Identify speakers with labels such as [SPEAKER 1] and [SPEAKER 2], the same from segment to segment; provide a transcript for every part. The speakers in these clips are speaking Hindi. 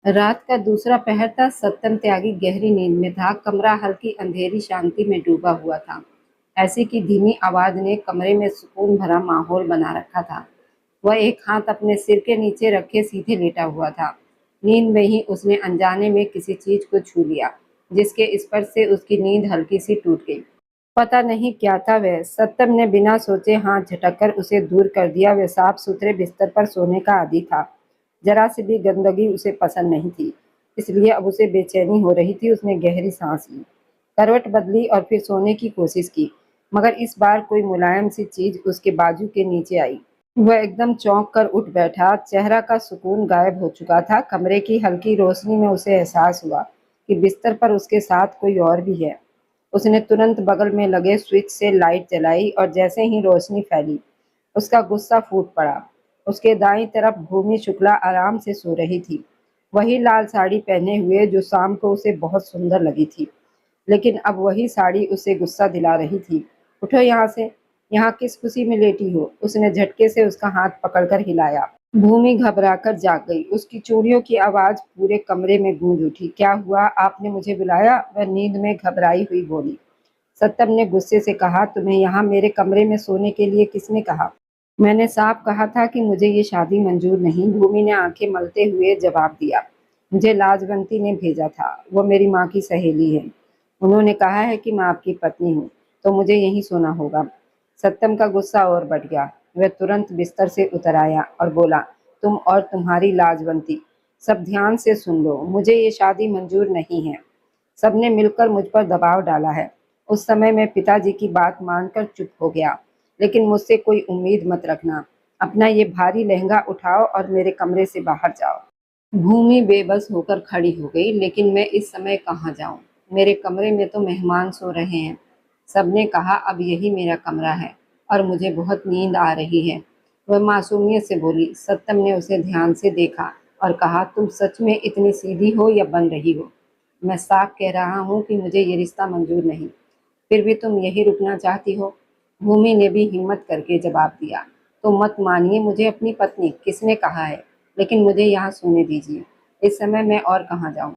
[SPEAKER 1] रात का दूसरा पहर था। सत्यम त्यागी गहरी नींद में था। कमरा हल्की अंधेरी शांति में डूबा हुआ था। ऐसी की धीमी आवाज ने कमरे में सुकून भरा माहौल बना रखा था। वह एक हाथ अपने सिर के नीचे रखे सीधे लेटा हुआ था। नींद में ही उसने अनजाने में किसी चीज को छू लिया, जिसके स्पर्श से उसकी नींद हल्की सी टूट गई। पता नहीं क्या था वह। सत्यम ने बिना सोचे हाथ झटककर उसे दूर कर दिया। वह साफ सुथरे बिस्तर पर सोने का आदी था। जरा सी भी गंदगी उसे पसंद नहीं थी, इसलिए अब उसे बेचैनी हो रही थी। उसने गहरी सांस ली, करवट बदली और फिर सोने की कोशिश की, मगर इस बार कोई मुलायम सी चीज उसके बाजू के नीचे आई। वह एकदम चौंक कर उठ बैठा। चेहरा का सुकून गायब हो चुका था। कमरे की हल्की रोशनी में उसे एहसास हुआ कि बिस्तर पर उसके साथ कोई और भी है। उसने तुरंत बगल में लगे स्विच से लाइट जलाई और जैसे ही रोशनी फैली, उसका गुस्सा फूट पड़ा। उसके दाईं तरफ भूमि शुक्ला आराम से सो रही थी, वही लाल साड़ी पहने हुए जो शाम को उसे बहुत सुंदर लगी थी। लेकिन अब वही साड़ी उसे गुस्सा दिला रही थी। उठो यहाँ से, यहाँ किस खुशी में लेटी हो? उसने झटके से उसका हाथ पकड़कर हिलाया। भूमि घबराकर जाग गई। उसकी चूड़ियों की आवाज पूरे कमरे में गूंज उठी। क्या हुआ? आपने मुझे बुलाया? वह नींद में घबराई हुई बोली। सत्तम ने गुस्से से कहा, तुम्हें यहाँ मेरे कमरे में सोने के लिए किसने कहा? मैंने साफ कहा था कि मुझे ये शादी मंजूर नहीं। भूमि ने आंखें मलते हुए जवाब दिया। मुझे लाजवंती ने भेजा था। वो मेरी माँ की सहेली है। उन्होंने कहा है कि मैं आपकी पत्नी हूँ, तो मुझे यहीं सोना होगा। सत्यम का गुस्सा और बढ़ गया। वह तुरंत बिस्तर से उतर आया और बोला, तुम और तुम्हारी लाजवंती, सब ध्यान से सुन लो। मुझे ये शादी मंजूर नहीं है। सबने मिलकर मुझ पर दबाव डाला है। उस समय मैं पिताजी की बात मानकर चुप हो गया, लेकिन मुझसे कोई उम्मीद मत रखना। अपना ये भारी लहंगा उठाओ और मेरे कमरे से बाहर जाओ। भूमि बेबस होकर खड़ी हो गई। लेकिन मैं इस समय कहाँ जाऊं? मेरे कमरे में तो मेहमान सो रहे हैं। सबने कहा अब यही मेरा कमरा है और मुझे बहुत नींद आ रही है। वह मासूमियत से बोली। सत्यम ने उसे ध्यान से देखा और कहा, तुम सच में इतनी सीधी हो या बन रही हो? मैं साफ कह रहा हूँ कि मुझे ये रिश्ता मंजूर नहीं। फिर भी तुम यही रुकना चाहती हो? भूमि ने भी हिम्मत करके जवाब दिया। तो मत मानिए मुझे अपनी पत्नी, किसने कहा है? लेकिन मुझे यहाँ सोने दीजिए। इस समय मैं और कहाँ जाऊँ?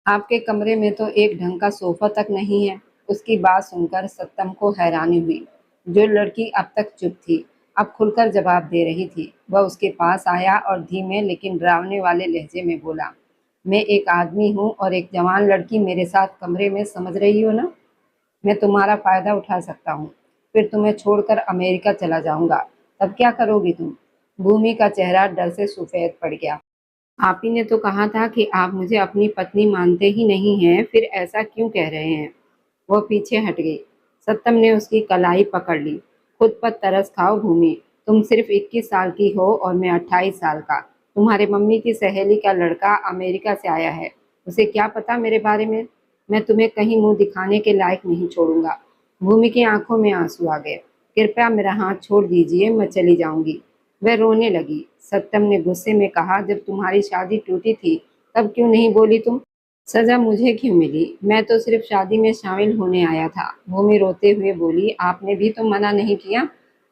[SPEAKER 1] आपके कमरे में तो एक ढंग का सोफा तक नहीं है। उसकी बात सुनकर सत्तम को हैरानी हुई। जो लड़की अब तक चुप थी, अब खुलकर जवाब दे रही थी। वह उसके पास आया और धीमे लेकिन डरावने वाले लहजे में बोला, मैं एक आदमी हूँ और एक जवान लड़की मेरे साथ कमरे में, समझ रही हो ना? मैं तुम्हारा फ़ायदा उठा सकता हूँ, फिर तुम्हें छोड़कर अमेरिका चला जाऊँगा। तब क्या करोगी तुम? भूमि का चेहरा डर से सफ़ेद पड़ गया। आप ही ने तो कहा था कि आप मुझे अपनी पत्नी मानते ही नहीं हैं, फिर ऐसा क्यों कह रहे हैं? वह पीछे हट गई। सत्तम ने उसकी कलाई पकड़ ली। खुद पर तरस खाओ भूमि। तुम सिर्फ 21 साल की हो और मैं 28 साल का। तुम्हारे मम्मी की सहेली का लड़का अमेरिका से आया है। उसे क्या पता मेरे बारे में? मैं तुम्हें कहीं मुंह दिखाने के लायक नहीं छोड़ूंगा। भूमि की आंखों में आंसू आ गए। कृपया मेरा हाथ छोड़ दीजिए, मैं चली जाऊंगी। वह रोने लगी। सत्यम ने गुस्से में कहा, जब तुम्हारी शादी टूटी थी तब क्यों नहीं बोली तुम? सजा मुझे क्यों मिली? मैं तो सिर्फ शादी में शामिल होने आया था। भूमि रोते हुए बोली, आपने भी तो मना नहीं किया।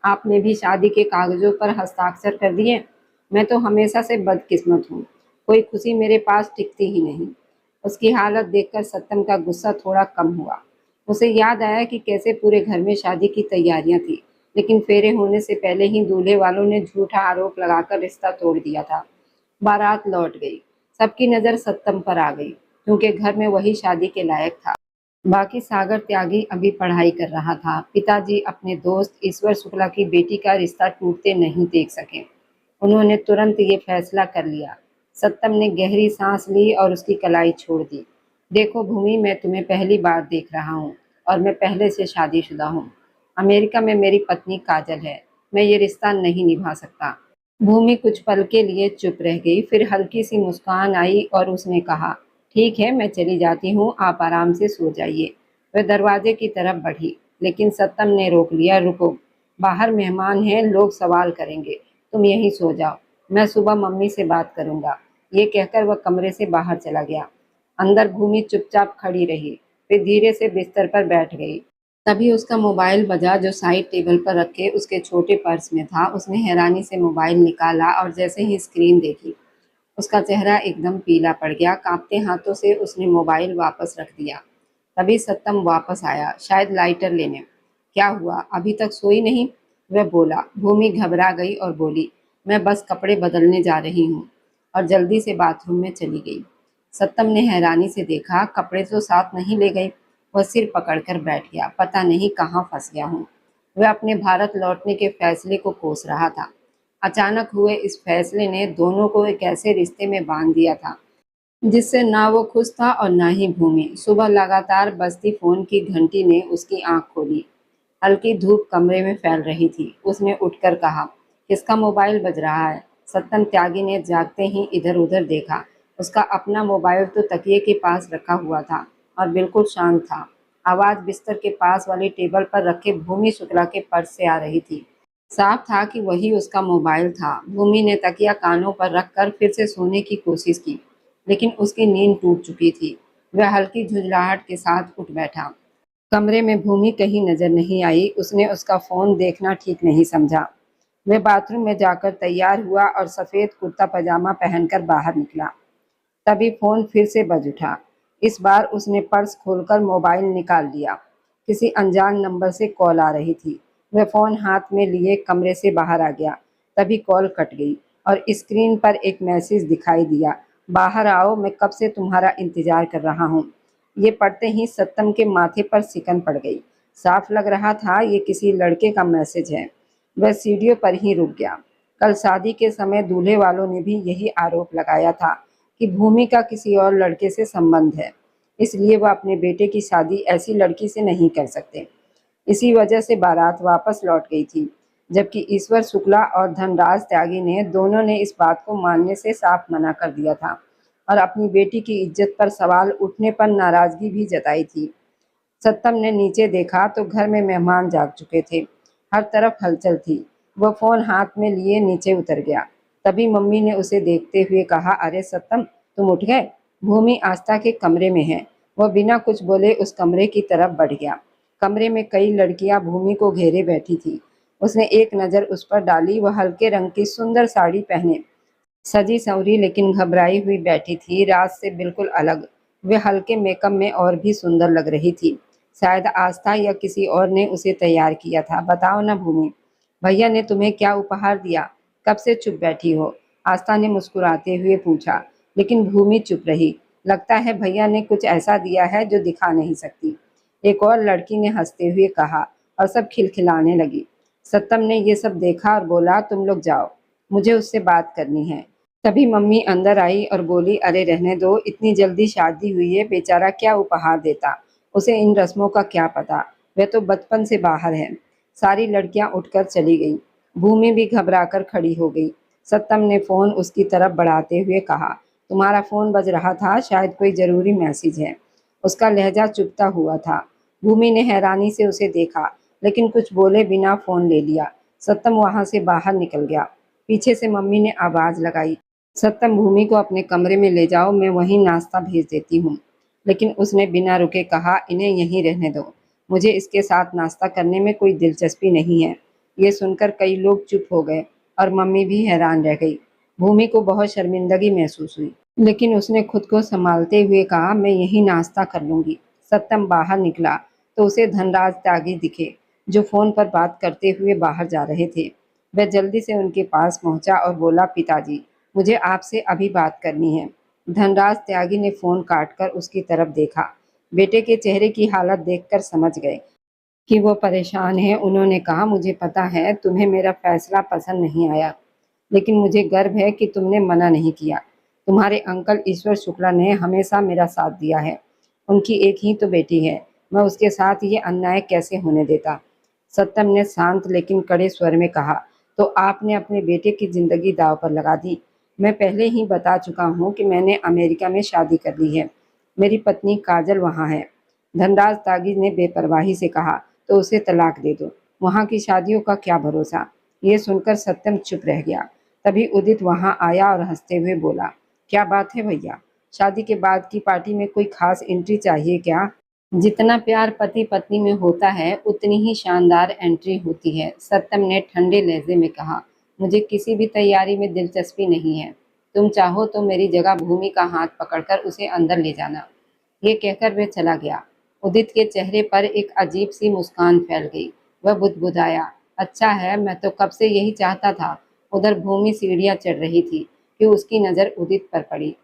[SPEAKER 1] आपने भी शादी के कागजों पर हस्ताक्षर कर दिए। मैं तो हमेशा से बदकिस्मत हूँ। कोई खुशी मेरे पास टिकती ही नहीं। उसकी हालत देखकर सत्यम का गुस्सा थोड़ा कम हुआ। उसे याद आया कि कैसे पूरे घर में शादी की तैयारियां थी, लेकिन फेरे होने से पहले ही दूल्हे वालों ने झूठा आरोप लगाकर रिश्ता तोड़ दिया था। बारात लौट गई। सबकी नज़र सत्तम पर आ गई, क्योंकि घर में वही शादी के लायक था। बाकी सागर त्यागी अभी पढ़ाई कर रहा था। पिताजी अपने दोस्त ईश्वर शुक्ला की बेटी का रिश्ता टूटते नहीं देख सके। उन्होंने तुरंत ये फैसला कर लिया। सत्तम ने गहरी सांस ली और उसकी कलाई छोड़ दी। देखो भूमि, मैं तुम्हें पहली बार देख रहा हूँ और मैं पहले से शादीशुदा हूँ। अमेरिका में मेरी पत्नी काजल है। मैं ये रिश्ता नहीं निभा सकता। भूमि कुछ पल के लिए चुप रह गई, फिर हल्की सी मुस्कान आई और उसने कहा, ठीक है, मैं चली जाती हूँ, आप आराम से सो जाइए। वह दरवाजे की तरफ बढ़ी, लेकिन सत्तम ने रोक लिया। रुको, बाहर मेहमान हैं, लोग सवाल करेंगे। तुम यहीं सो जाओ, मैं सुबह मम्मी से बात करूंगा। ये कहकर वह कमरे से बाहर चला गया। अंदर भूमि चुपचाप खड़ी रही, फिर धीरे से बिस्तर पर बैठ गई। तभी उसका मोबाइल बजा, जो साइड टेबल पर रखे उसके छोटे पर्स में था। उसने हैरानी से मोबाइल निकाला और जैसे ही स्क्रीन देखी, उसका चेहरा एकदम पीला पड़ गया। कांपते हाथों से उसने मोबाइल वापस रख दिया। तभी सत्तम वापस आया, शायद लाइटर लेने। क्या हुआ, अभी तक सोई नहीं? वह बोला। भूमि घबरा गई और बोली, मैं बस कपड़े बदलने जा रही हूँ, और जल्दी से बाथरूम में चली गई। सत्तम ने हैरानी से देखा, कपड़े तो साथ नहीं ले गई। वह सिर पकड़कर बैठ गया, पता नहीं कहाँ फंस गया हूँ। वह अपने भारत लौटने के फैसले को कोस रहा था। अचानक हुए इस फैसले ने दोनों को एक ऐसे रिश्ते में बांध दिया था जिससे ना वो खुश था और ना ही भूमि। सुबह लगातार बजती फोन की घंटी ने उसकी आंख खोली। हल्की धूप कमरे में फैल रही थी। उसने उठकर कहा, किसका मोबाइल बज रहा है? सत्तम त्यागी ने जागते ही इधर उधर देखा। उसका अपना मोबाइल तो तकिए के पास रखा हुआ था और बिल्कुल शांत था। आवाज बिस्तर के पास वाली टेबल पर रखे भूमि शुक्ला के पर्स से आ रही थी। साफ था कि वही उसका मोबाइल था। भूमि ने तकिया कानों पर रखकर फिर से सोने की कोशिश की, लेकिन उसकी नींद टूट चुकी थी। वह हल्की झुंझलाहट के साथ उठ बैठा। कमरे में भूमि कहीं नजर नहीं आई। उसने उसका फोन देखना ठीक नहीं समझा। वह बाथरूम में जाकर तैयार हुआ और सफेद कुर्ता पजामा पहनकर बाहर निकला। तभी फोन फिर से बज उठा। इस बार उसने पर्स खोलकर मोबाइल निकाल लिया। किसी अनजान नंबर से कॉल आ रही थी। वह फोन हाथ में लिए कमरे से बाहर आ गया। तभी कॉल कट गई और स्क्रीन पर एक मैसेज दिखाई दिया, बाहर आओ, मैं कब से तुम्हारा इंतजार कर रहा हूँ। ये पढ़ते ही सत्तम के माथे पर सिकन पड़ गई। साफ लग रहा था ये किसी लड़के का मैसेज है। वह सीढ़ियों पर ही रुक गया। कल शादी के समय दूल्हे वालों ने भी यही आरोप लगाया था कि भूमि का किसी और लड़के से संबंध है, इसलिए वह अपने बेटे की शादी ऐसी लड़की से नहीं कर सकते। इसी वजह से बारात वापस लौट गई थी, जबकि ईश्वर शुक्ला और धनराज त्यागी ने दोनों ने इस बात को मानने से साफ मना कर दिया था और अपनी बेटी की इज्जत पर सवाल उठने पर नाराजगी भी जताई थी। सत्तम ने नीचे देखा तो घर में मेहमान जाग चुके थे। हर तरफ हलचल थी। वह फोन हाथ में लिए नीचे उतर गया। तभी मम्मी ने उसे देखते हुए कहा, अरे सत्तम, तुम उठ गए? भूमि आस्था के कमरे में है। वह बिना कुछ बोले उस कमरे की तरफ बढ़ गया। कमरे में कई लड़कियां भूमि को घेरे बैठी थी। उसने एक नज़र उस पर डाली। वह हल्के रंग की सुंदर साड़ी पहने, सजी संवरी लेकिन घबराई हुई बैठी थी, रात से बिल्कुल अलग। वे हल्के मेकअप में और भी सुंदर लग रही थी। शायद आस्था या किसी और ने उसे तैयार किया था। बताओ ना भूमि, भैया ने तुम्हें क्या उपहार दिया? कब से चुप बैठी हो? आस्था ने मुस्कुराते हुए पूछा। लेकिन भूमि चुप रही। लगता है भैया ने कुछ ऐसा दिया है जो दिखा नहीं सकती, एक और लड़की ने हंसते हुए कहा, और सब खिलखिलाने लगी। सत्तम ने ये सब देखा और बोला, तुम लोग जाओ, मुझे उससे बात करनी है। तभी मम्मी अंदर आई और बोली, अरे रहने दो, इतनी जल्दी शादी हुई है, बेचारा क्या उपहार देता, उसे इन रस्मों का क्या पता, वह तो बचपन से बाहर है। सारी लड़कियां उठकर चली गईं। भूमि भी घबराकर खड़ी हो गई। सत्तम ने फोन उसकी तरफ बढ़ाते हुए कहा, तुम्हारा फोन बज रहा था, शायद कोई जरूरी मैसेज है। उसका लहजा चुभता हुआ था। भूमि ने हैरानी से उसे देखा, लेकिन कुछ बोले बिना फोन ले लिया। सत्तम वहां से बाहर निकल गया। पीछे से मम्मी ने आवाज लगाई, सत्तम, भूमि को अपने कमरे में ले जाओ, मैं वहीं नाश्ता भेज देती हूँ। लेकिन उसने बिना रुके कहा, इन्हें यहीं रहने दो, मुझे इसके साथ नाश्ता करने में कोई दिलचस्पी नहीं है। ये सुनकर कई लोग चुप हो गए और मम्मी भी हैरान रह गई। भूमि को बहुत शर्मिंदगी महसूस हुई, लेकिन उसने खुद को संभालते हुए कहा, मैं यहीं नाश्ता कर लूंगी। सत्तम बाहर निकला तो उसे धनराज त्यागी दिखे, जो फोन पर बात करते हुए बाहर जा रहे थे। वह जल्दी से उनके पास पहुंचा और बोला, पिताजी, मुझे आपसे अभी बात करनी है। धनराज त्यागी ने फोन काटकर उसकी तरफ देखा। बेटे के चेहरे की हालत देखकर समझ गए कि वो परेशान है। उन्होंने कहा, मुझे पता है तुम्हें मेरा फैसला पसंद नहीं आया, लेकिन मुझे गर्व है कि तुमने मना नहीं किया। तुम्हारे अंकल ईश्वर शुक्ला ने हमेशा मेरा साथ दिया है। उनकी एक ही तो बेटी है, मैं उसके साथ ये अन्याय कैसे होने देता? सत्तम ने शांत लेकिन कड़े स्वर में कहा, तो आपने अपने बेटे की जिंदगी दांव पर लगा दी। मैं पहले ही बता चुका हूँ कि मैंने अमेरिका में शादी कर ली है। मेरी पत्नी काजल वहाँ है। धनराज तागी ने बेपरवाही से कहा, तो उसे तलाक दे दो, वहाँ की शादियों का क्या भरोसा। ये सुनकर सत्यम चुप रह गया। तभी उदित वहाँ आया और हंसते हुए बोला, क्या बात है भैया, शादी के बाद की पार्टी में कोई खास एंट्री चाहिए क्या? जितना प्यार पति पत्नी में होता है, उतनी ही शानदार एंट्री होती है, सत्यम ने ठंडे लहजे में कहा। मुझे किसी भी तैयारी में दिलचस्पी नहीं है। तुम चाहो तो मेरी जगह भूमि का हाथ पकड़कर उसे अंदर ले जाना। ये कहकर वह चला गया। उदित के चेहरे पर एक अजीब सी मुस्कान फैल गई। वह बुदबुदाया, अच्छा है, मैं तो कब से यही चाहता था। उधर भूमि सीढ़ियां चढ़ रही थी कि उसकी नजर उदित पर पड़ी।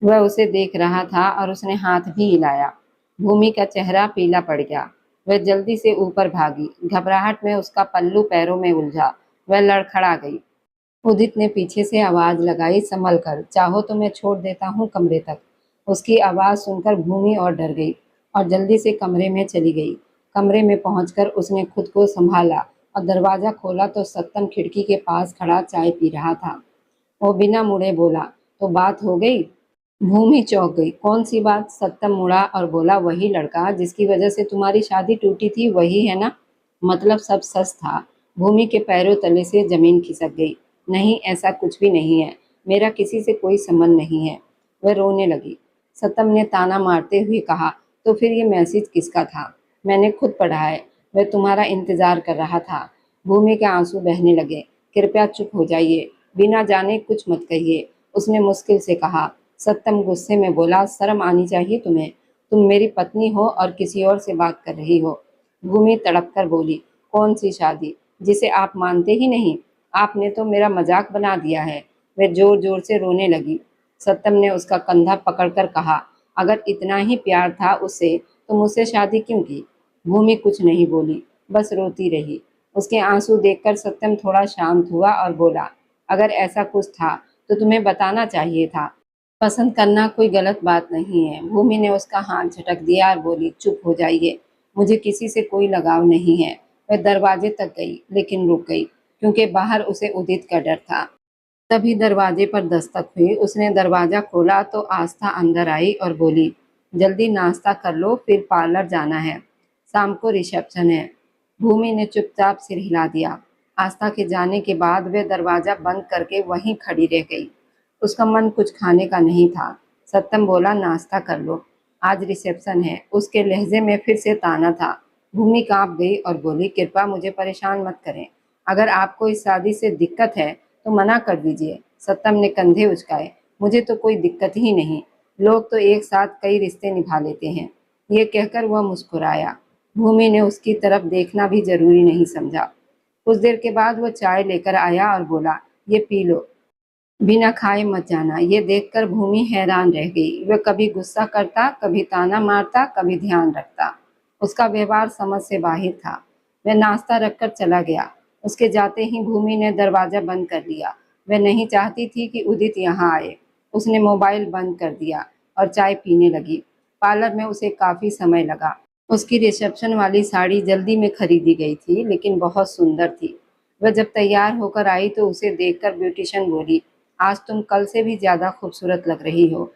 [SPEAKER 1] वह उसे देख रहा था और उसने हाथ भी हिलाया। भूमि का चेहरा पीला पड़ गया। वह जल्दी से ऊपर भागी। घबराहट में उसका पल्लू पैरों में उलझा। वह लड़खड़ा गई। उदित ने पीछे से आवाज लगाई, संभल कर, चाहो तो मैं छोड़ देता हूँ कमरे तक। उसकी आवाज सुनकर भूमि और डर गई और जल्दी से कमरे में चली गई। कमरे में पहुंचकर उसने खुद को संभाला और दरवाजा खोला तो सत्तम खिड़की के पास खड़ा चाय पी रहा था। वो बिना मुड़े बोला, तो बात हो गई? भूमि चौंक गई। कौन सी बात? सत्तम मुड़ा और बोला, वही लड़का जिसकी वजह से तुम्हारी शादी टूटी थी, वही है ना? मतलब सब सच था। भूमि के पैरों तले से जमीन खिसक गई। नहीं, ऐसा कुछ भी नहीं है। मेरा किसी से कोई संबंध नहीं है। वह रोने लगी। सत्तम ने ताना मारते हुए कहा, तो फिर ये मैसेज किसका था? मैंने खुद पढ़ा है। वह तुम्हारा इंतजार कर रहा था। भूमि के आंसू बहने लगे। कृपया चुप हो जाइए, बिना जाने कुछ मत कहिए, उसने मुश्किल से कहा। सत्तम गुस्से में बोला, शर्म आनी चाहिए तुम्हें। तुम मेरी पत्नी हो और किसी और से बात कर रही हो। भूमि तड़प कर बोली, कौन सी शादी जिसे आप मानते ही नहीं? आपने तो मेरा मजाक बना दिया है। वह जोर जोर से रोने लगी। सत्तम ने उसका कंधा पकड़कर कहा, अगर इतना ही प्यार था उससे तो मुझसे शादी क्यों की? भूमि कुछ नहीं बोली, बस रोती रही। उसके आंसू देखकर सत्यम थोड़ा शांत हुआ और बोला, अगर ऐसा कुछ था तो तुम्हें बताना चाहिए था। पसंद करना कोई गलत बात नहीं है। भूमि ने उसका हाथ झटक दिया और बोली, चुप हो जाइए, मुझे किसी से कोई लगाव नहीं है। वह दरवाजे तक गई लेकिन रुक गई क्योंकि बाहर उसे उदित का डर था। तभी दरवाजे पर दस्तक हुई। उसने दरवाजा खोला तो आस्था अंदर आई और बोली, जल्दी नाश्ता कर लो, फिर पार्लर जाना है, शाम को रिसेप्शन है। भूमि ने चुपचाप सिर हिला दिया। आस्था के जाने के बाद वह दरवाजा बंद करके वहीं खड़ी रह गई। उसका मन कुछ खाने का नहीं था। सत्तम बोला, नाश्ता कर लो, आज रिसेप्शन है। उसके लहजे में फिर से ताना था। भूमि कांप गई और बोली, कृपया मुझे परेशान मत करें। अगर आपको इस शादी से दिक्कत है तो मना कर दीजिए। सत्तम ने कंधे उचकाए, मुझे तो कोई दिक्कत ही नहीं। लोग तो एक साथ कई रिश्ते निभा लेते हैं। ये कहकर वह मुस्कुराया। भूमि ने उसकी तरफ देखना भी जरूरी नहीं समझा। कुछ देर के बाद वह चाय लेकर आया और बोला, ये पी लो, बिना खाए मत जाना। ये देखकर भूमि हैरान रह गई। वह कभी गुस्सा करता, कभी ताना मारता, कभी ध्यान रखता। उसका व्यवहार समझ से बाहर था। वह नाश्ता रखकर चला गया। उसके जाते ही भूमि ने दरवाजा बंद कर लिया। वह नहीं चाहती थी कि उदित यहाँ आए। उसने मोबाइल बंद कर दिया और चाय पीने लगी। पार्लर में उसे काफी समय लगा। उसकी रिसेप्शन वाली साड़ी जल्दी में खरीदी गई थी लेकिन बहुत सुंदर थी। वह जब तैयार होकर आई तो उसे देखकर ब्यूटिशियन बोली, आज तुम कल से भी ज्यादा खूबसूरत लग रही हो।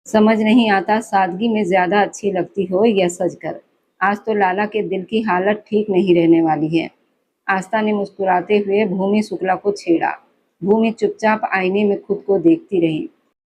[SPEAKER 1] समझ नहीं आता सादगी में ज्यादा अच्छी लगती हो या सजकर। आज तो लाला के दिल की हालत ठीक नहीं रहने वाली है। आस्था ने मुस्कुराते हुए भूमि शुक्ला को छेड़ा। भूमि चुपचाप आईने में खुद को देखती रही।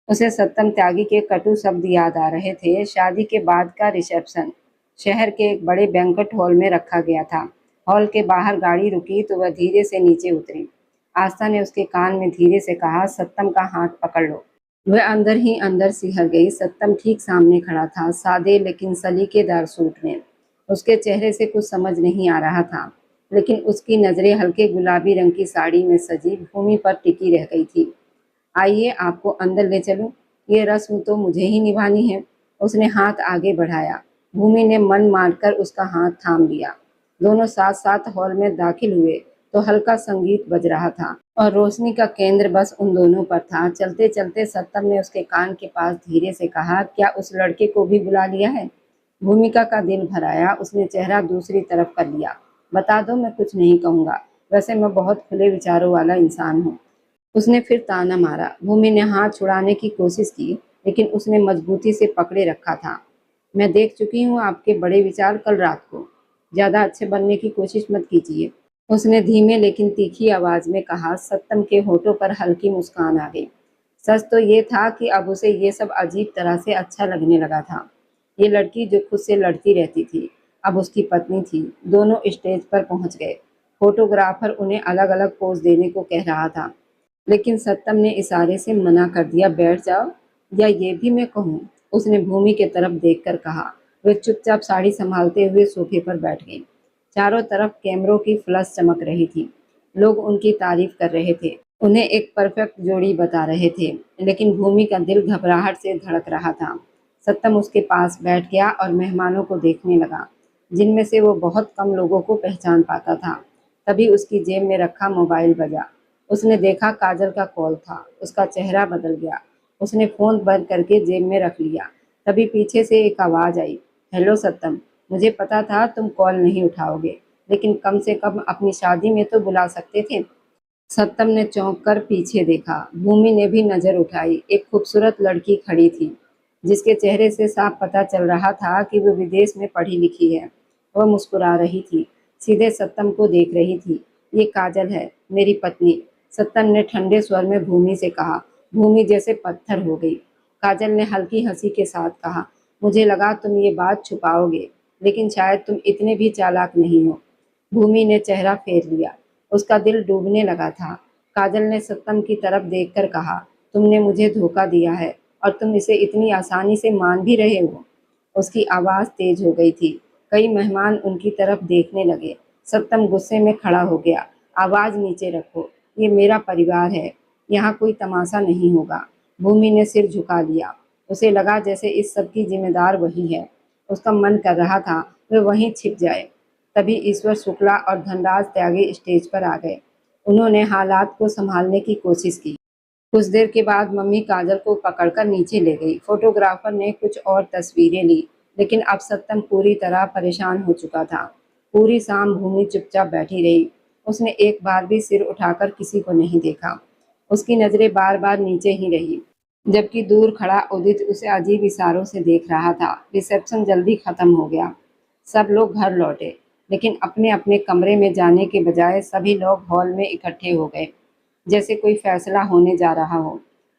[SPEAKER 1] उसे सत्तम त्यागी के कटु शब्द याद आ रहे थे। शादी के बाद का रिसेप्शन शहर के एक बड़े बैंक्वेट हॉल में रखा गया था। हॉल के बाहर गाड़ी रुकी तो वह धीरे से नीचे उतरी। आस्था ने उसके कान में धीरे से कहा, सत्तम का हाथ पकड़ लो। वह अंदर ही अंदर सिहर गई। सत्तम ठीक सामने खड़ा था, सादे लेकिन सलीकेदार सूट में। उसके चेहरे से कुछ समझ नहीं आ रहा था, लेकिन उसकी नजरें हल्के गुलाबी रंग की साड़ी में सजी भूमि पर टिकी रह गई थी। आइए, आपको अंदर ले चलूं, ये रस्म तो मुझे ही निभानी है। उसने हाथ आगे बढ़ाया। भूमि ने मन मारकर उसका हाथ थाम लिया। दोनों साथ साथ हॉल में दाखिल हुए तो हल्का संगीत बज रहा था और रोशनी का केंद्र बस उन दोनों पर था। चलते चलते सत्तम ने उसके कान के पास धीरे से कहा, क्या उस लड़के को भी बुला लिया है? भूमिका का दिल भर आया। उसने चेहरा दूसरी तरफ कर लिया। बता दो, मैं कुछ नहीं कहूँगा। वैसे मैं बहुत खुले विचारों वाला इंसान हूँ। उसने फिर ताना मारा। भूमि ने हाथ छुड़ाने की कोशिश की लेकिन उसने मजबूती से पकड़े रखा था। मैं देख चुकी हूँ आपके बड़े विचार कल रात को। ज्यादा अच्छे बनने की कोशिश मत कीजिए, उसने धीमे लेकिन तीखी आवाज में कहा। सत्तम के होठों पर हल्की मुस्कान आ गई। सच तो ये था कि अब उसे ये सब अजीब तरह से अच्छा लगने लगा था। ये लड़की जो खुद से लड़ती रहती थी अब उसकी पत्नी थी। दोनों स्टेज पर पहुंच गए। फोटोग्राफर उन्हें अलग अलग पोज देने को कह रहा था। लेकिन सत्तम ने इशारे से मना कर दिया। बैठ जाओ, या ये भी मैं कहूँ? उसने भूमि की तरफ देखकर कहा। वह चुपचाप साड़ी संभालते हुए सोफे पर बैठ गई। चारों तरफ कैमरों की फ्लैश चमक रही थी। लोग उनकी तारीफ कर रहे थे, उन्हें एक परफेक्ट जोड़ी बता रहे थे। लेकिन भूमि का दिल घबराहट से धड़क रहा था। सत्तम उसके पास बैठ गया और मेहमानों को देखने लगा, जिनमें से वो बहुत कम लोगों को पहचान पाता था। तभी उसकी जेब में रखा मोबाइल बजा। उसने देखा काजल का कॉल था। उसका चेहरा बदल गया। उसने फ़ोन बंद करके जेब में रख लिया। तभी पीछे से एक आवाज़ आई, हेलो सत्तम, मुझे पता था तुम कॉल नहीं उठाओगे, लेकिन कम से कम अपनी शादी में तो बुला सकते थे। सत्तम ने चौंक कर पीछे देखा। भूमि ने भी नज़र उठाई। एक खूबसूरत लड़की खड़ी थी, जिसके चेहरे से साफ पता चल रहा था कि वो विदेश में पढ़ी लिखी है। वह मुस्कुरा रही थी, सीधे सत्तम को देख रही थी। ये काजल है, मेरी पत्नी, सत्तम ने ठंडे स्वर में भूमि से कहा। भूमि जैसे पत्थर हो गई। काजल ने हल्की हंसी के साथ कहा, मुझे लगा तुम ये बात छुपाओगे, लेकिन शायद तुम इतने भी चालाक नहीं हो। भूमि ने चेहरा फेर लिया। उसका दिल डूबने लगा था। काजल ने सत्तम की तरफ देखकर कहा, तुमने मुझे धोखा दिया है और तुम इसे इतनी आसानी से मान भी रहे हो। उसकी आवाज़ तेज हो गई थी। कई मेहमान उनकी तरफ देखने लगे। सत्तम गुस्से में खड़ा हो गया। आवाज़ नीचे रखो, ये मेरा परिवार है, यहाँ कोई तमाशा नहीं होगा। भूमि ने सिर झुका लिया। उसे लगा जैसे इस सब की जिम्मेदार वही है। उसका मन कर रहा था वह वहीं छिप जाए। तभी ईश्वर शुक्ला और धनराज त्यागी स्टेज पर आ गए। उन्होंने हालात को संभालने की कोशिश की। कुछ देर के बाद मम्मी काजल को पकड़कर नीचे ले गई। फोटोग्राफर ने कुछ और तस्वीरें ली, लेकिन अब सत्तम पूरी तरह परेशान हो चुका था। पूरी शाम भूमि चुपचाप बैठी रही। उसने एक बार भी सिर उठाकर किसी को नहीं देखा। उसकी नजरें बार बार नीचे ही रही, जबकि दूर खड़ा उदित उसे अजीब इशारों से देख रहा था। रिसेप्शन जल्दी खत्म हो गया। सब लोग घर लौटे, लेकिन अपने अपने कमरे में जाने के बजाय सभी लोग हॉल में इकट्ठे हो गए, जैसे कोई फैसला होने जा रहा हो।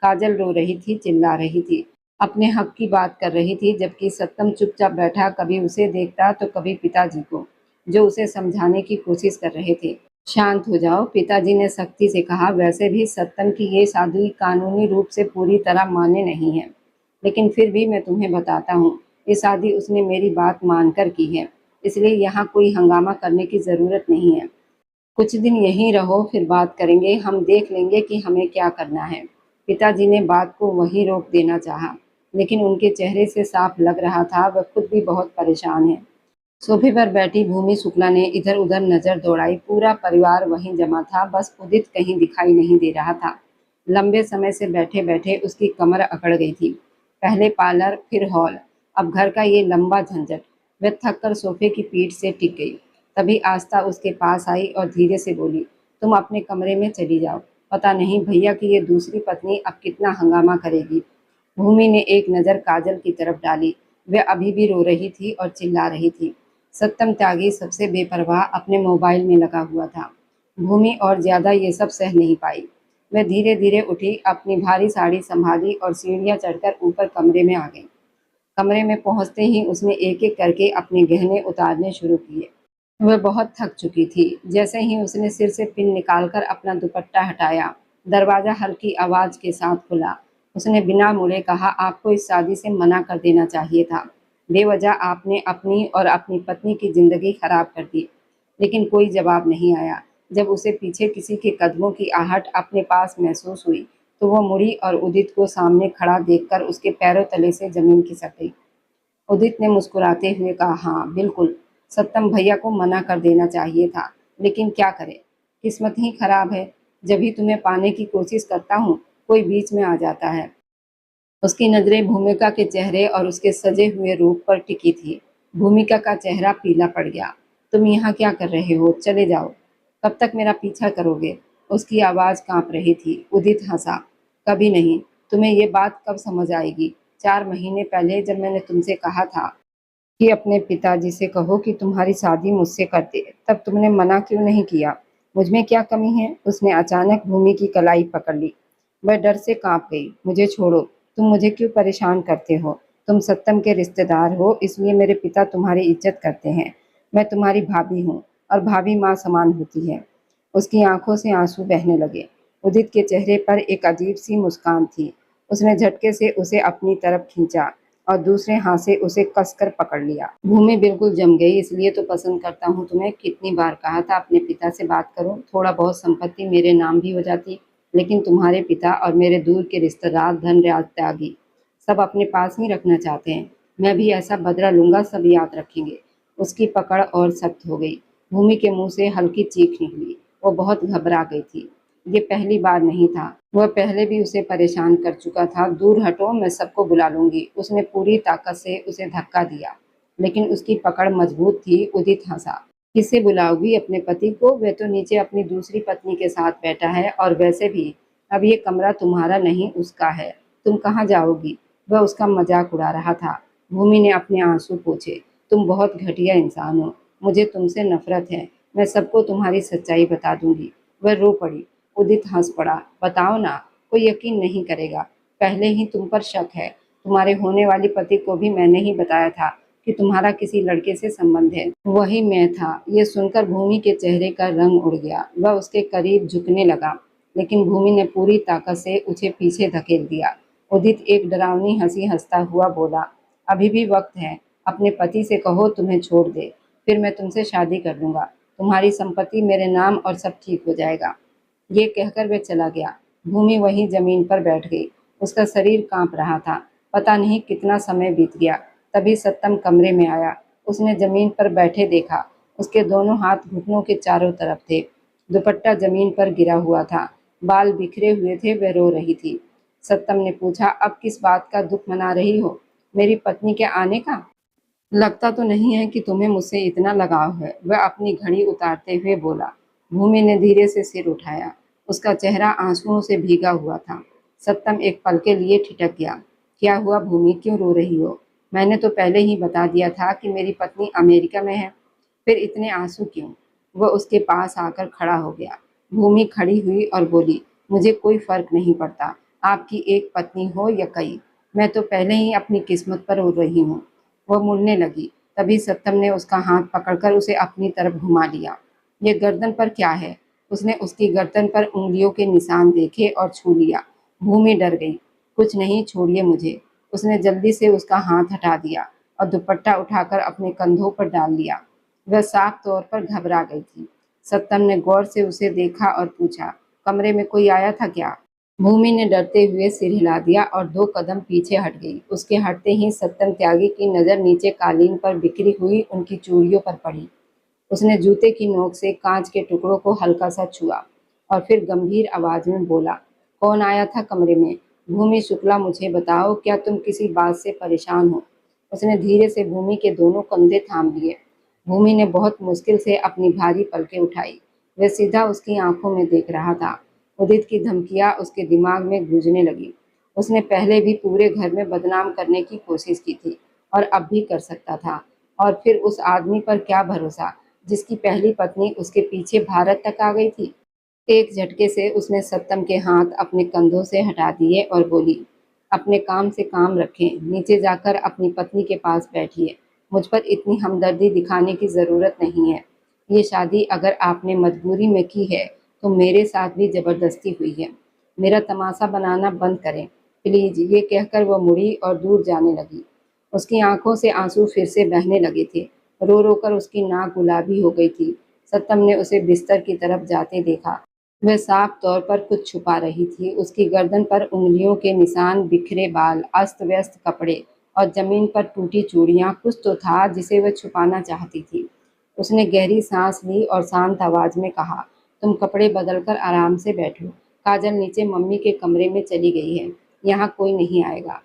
[SPEAKER 1] काजल रो रही थी, चिल्ला रही थी, अपने हक की बात कर रही थी, जबकि सत्तम चुपचाप बैठा, कभी उसे देखता तो कभी पिताजी को, जो उसे समझाने की कोशिश कर रहे थे। शांत हो जाओ, पिताजी ने सख्ती से कहा। वैसे भी सत्तम की ये शादी कानूनी रूप से पूरी तरह मान्य नहीं है, लेकिन फिर भी मैं तुम्हें बताता हूँ, ये शादी उसने मेरी बात मानकर की है, इसलिए यहाँ कोई हंगामा करने की ज़रूरत नहीं है। कुछ दिन यहीं रहो, फिर बात करेंगे, हम देख लेंगे कि हमें क्या करना है। पिताजी ने बात को वहीं रोक देना चाहा, लेकिन उनके चेहरे से साफ लग रहा था वह खुद भी बहुत परेशान है। सोफे पर बैठी भूमि शुक्ला ने इधर उधर नजर दौड़ाई। पूरा परिवार वहीं जमा था, बस उदित कहीं दिखाई नहीं दे रहा था। लंबे समय से बैठे बैठे उसकी कमर अकड़ गई थी। पहले पार्लर, फिर हॉल, अब घर का ये लंबा झंझट। वह थक कर सोफे की पीठ से टिक गई। तभी आस्था उसके पास आई और धीरे से बोली, तुम अपने कमरे में चली जाओ, पता नहीं भैया की ये दूसरी पत्नी अब कितना हंगामा करेगी। भूमि ने एक नज़र काजल की तरफ डाली। वह अभी भी रो रही थी और चिल्ला रही थी। सत्तम त्यागी सबसे बेपरवाह अपने मोबाइल में लगा हुआ था। भूमि और ज्यादा ये सब सह नहीं पाई। वह धीरे धीरे उठी, अपनी भारी साड़ी संभाली और सीढ़ियां चढ़कर ऊपर कमरे में आ गई। कमरे में पहुंचते ही उसने एक एक करके अपने गहने उतारने शुरू किए। वह बहुत थक चुकी थी। जैसे ही उसने सिर से पिन निकालकर अपना दुपट्टा हटाया, दरवाजा हल्की आवाज के साथ खुला। उसने बिना मुड़े कहा, आपको इस शादी से मना कर देना चाहिए था। बेवजह आपने अपनी और अपनी पत्नी की जिंदगी खराब कर दी। लेकिन कोई जवाब नहीं आया। जब उसे पीछे किसी के कदमों की आहट अपने पास महसूस हुई, तो वह मुड़ी और उदित को सामने खड़ा देखकर उसके पैरों तले से जमीन खिसक गई। उदित ने मुस्कुराते हुए कहा, हाँ बिल्कुल, सत्तम भैया को मना कर देना चाहिए था, लेकिन क्या करे, किस्मत ही खराब है। जब भी तुम्हें पाने की कोशिश करता हूँ, कोई बीच में आ जाता है। उसकी नज़रें भूमिका के चेहरे और उसके सजे हुए रूप पर टिकी थी। भूमिका का चेहरा पीला पड़ गया। तुम यहाँ क्या कर रहे हो? चले जाओ। कब तक मेरा पीछा करोगे? उसकी आवाज़ कांप रही थी। उदित हंसा। कभी नहीं। तुम्हें ये बात कब समझ आएगी? 4 महीने पहले जब मैंने तुमसे कहा था कि अपने पिताजी से कहो कि तुम्हारी शादी मुझसे कर दे, तब तुमने मना क्यों नहीं किया? मुझ में क्या कमी है? उसने अचानक भूमि की कलाई पकड़ ली। वह डर से कांप गई। मुझे छोड़ो। तुम मुझे क्यों परेशान करते हो? तुम सत्तम के रिश्तेदार हो, इसलिए मेरे पिता तुम्हारी इज्जत करते हैं। मैं तुम्हारी भाभी हूँ, और भाभी माँ समान होती है। उसकी आंखों से आंसू बहने लगे। उदित के चेहरे पर एक अजीब सी मुस्कान थी। उसने झटके से उसे अपनी तरफ खींचा और दूसरे हाथ से उसे कसकर पकड़ लिया। भूमि बिल्कुल जम गई। इसलिए तो पसंद करता हूँ तुम्हें। कितनी बार कहा था अपने पिता से बात करो, थोड़ा बहुत संपत्ति मेरे नाम भी हो जाती। लेकिन तुम्हारे पिता और मेरे दूर के रिश्तेदार धनराज त्यागी सब अपने पास ही रखना चाहते हैं। मैं भी ऐसा बदला लूंगा, सब याद रखेंगे। उसकी पकड़ और सख्त हो गई। भूमि के मुंह से हल्की चीख निकली। वो बहुत घबरा गई थी। ये पहली बार नहीं था। वह पहले भी उसे परेशान कर चुका था। दूर हटो, मैं सबको बुला लूंगी। उसने पूरी ताकत से उसे धक्का दिया, लेकिन उसकी पकड़ मजबूत थी। उदित हंसा। किसे बुलाओगी? अपने पति को? वह तो नीचे अपनी दूसरी पत्नी के साथ बैठा है। और वैसे भी अब ये कमरा तुम्हारा नहीं, उसका है। तुम कहाँ जाओगी? वह उसका मजाक उड़ा रहा था। भूमि ने अपने आंसू पोंछे। तुम बहुत घटिया इंसान हो। मुझे तुमसे नफरत है। मैं सबको तुम्हारी सच्चाई बता दूंगी। वह रो पड़ी। उदित हंस पड़ा। बताओ ना, कोई यकीन नहीं करेगा। पहले ही तुम पर शक है। तुम्हारे होने वाले पति को भी मैंने ही बताया था कि तुम्हारा किसी लड़के से संबंध है। वही मैं था। ये सुनकर भूमि के चेहरे का रंग उड़ गया। वह उसके करीब झुकने लगा, लेकिन भूमि ने पूरी ताकत से उसे पीछे धकेल दिया। उदित एक डरावनी हंसी हंसता हुआ बोला, अभी भी वक्त है। अपने पति से कहो तुम्हें छोड़ दे, फिर मैं तुमसे शादी कर लूंगा। तुम्हारी संपत्ति मेरे नाम और सब ठीक हो जाएगा। ये कहकर वह चला गया। भूमि वहीं जमीन पर बैठ गई। उसका शरीर कांप रहा था। पता नहीं कितना समय बीत गया। तभी सत्तम कमरे में आया। उसने जमीन पर बैठे देखा। उसके दोनों हाथ घुटनों के चारों तरफ थे। दुपट्टा जमीन पर गिरा हुआ था। बाल बिखरे हुए थे। वह रो रही थी। सत्तम ने पूछा, अब किस बात का दुख मना रही हो? मेरी पत्नी के आने का? लगता तो नहीं है कि तुम्हें मुझसे इतना लगाव है। वह अपनी घड़ी उतारते हुए बोला। भूमि ने धीरे से सिर उठाया। उसका चेहरा आंसुओं से भीगा हुआ था। सत्तम एक पल के लिए ठिठक गया। क्या हुआ भूमि, क्यों रो रही हो? मैंने तो पहले ही बता दिया था कि मेरी पत्नी अमेरिका में है। फिर इतने आंसू क्यों? वह उसके पास आकर खड़ा हो गया। भूमि खड़ी हुई और बोली, मुझे कोई फर्क नहीं पड़ता, आपकी एक पत्नी हो या कई। मैं तो पहले ही अपनी किस्मत पर रो रही हूँ। वह मुड़ने लगी। तभी सत्तम ने उसका हाथ पकड़कर उसे अपनी तरफ घुमा लिया। ये गर्दन पर क्या है? उसने उसकी गर्दन पर उंगलियों के निशान देखे और छू लिया। भूमि डर गई। कुछ नहीं, छोड़िए मुझे। उसने जल्दी से उसका हाथ हटा दिया और दुपट्टा उठाकर अपने कंधों पर डाल लिया। वह साफ तौर पर घबरा गई थी। सत्तम ने गौर से उसे देखा और पूछा, कमरे में कोई आया था क्या? भूमि ने डरते हुए सिर हिला दिया और 2 कदम पीछे हट गई। उसके हटते ही सत्तम त्यागी की नज़र नीचे कालीन पर बिखरी हुई उनकी चूड़ियों पर पड़ी। उसने जूते की नोक से कांच के टुकड़ों को हल्का सा छुआ और फिर गंभीर आवाज में बोला, कौन आया था कमरे में? भूमि शुक्ला, मुझे बताओ, क्या तुम किसी बात से परेशान हो? उसने धीरे से भूमि के दोनों कंधे थाम लिए। भूमि ने बहुत मुश्किल से अपनी भारी पलकें उठाई। वह सीधा उसकी आंखों में देख रहा था। उदित की धमकियां उसके दिमाग में गूंजने लगी। उसने पहले भी पूरे घर में बदनाम करने की कोशिश की थी और अब भी कर सकता था। और फिर उस आदमी पर क्या भरोसा जिसकी पहली पत्नी उसके पीछे भारत तक आ गई थी। एक झटके से उसने सत्तम के हाथ अपने कंधों से हटा दिए और बोली, अपने काम से काम रखें, नीचे जाकर अपनी पत्नी के पास बैठिए। मुझ पर इतनी हमदर्दी दिखाने की ज़रूरत नहीं है। ये शादी अगर आपने मजबूरी में की है तो मेरे साथ भी ज़बरदस्ती हुई है। मेरा तमाशा बनाना बंद करें प्लीज़। ये कहकर वह मुड़ी और दूर जाने लगी। उसकी आंखों से आंसू फिर से बहने लगे थे। रो रो कर उसकी नाक गुलाबी हो गई थी। सत्तम ने उसे बिस्तर की तरफ जाते देखा। वह साफ तौर पर कुछ छुपा रही थी। उसकी गर्दन पर उंगलियों के निशान, बिखरे बाल, अस्त व्यस्त कपड़े और जमीन पर टूटी चूड़ियां, कुछ तो था जिसे वह छुपाना चाहती थी। उसने गहरी सांस ली और शांत आवाज में कहा, तुम कपड़े बदलकर आराम से बैठो। काजल नीचे मम्मी के कमरे में चली गई है, यहाँ कोई नहीं आएगा।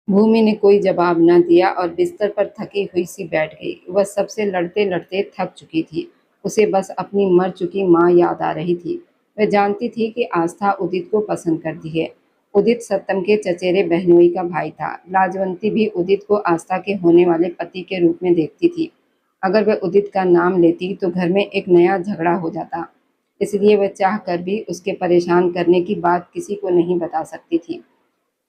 [SPEAKER 1] भूमि ने कोई जवाब न दिया और बिस्तर पर थकी हुई सी बैठ गई। वह सबसे लड़ते लड़ते थक चुकी थी। उसे बस अपनी मर चुकी माँ याद आ रही थी। वह जानती थी कि आस्था उदित को पसंद करती है। उदित सत्तम के चचेरे बहनोई का भाई था। लाजवंती भी उदित को आस्था के होने वाले पति के रूप में देखती थी। अगर वह उदित का नाम लेती तो घर में एक नया झगड़ा हो जाता। इसलिए वह चाह कर भी उसके परेशान करने की बात किसी को नहीं बता सकती थी।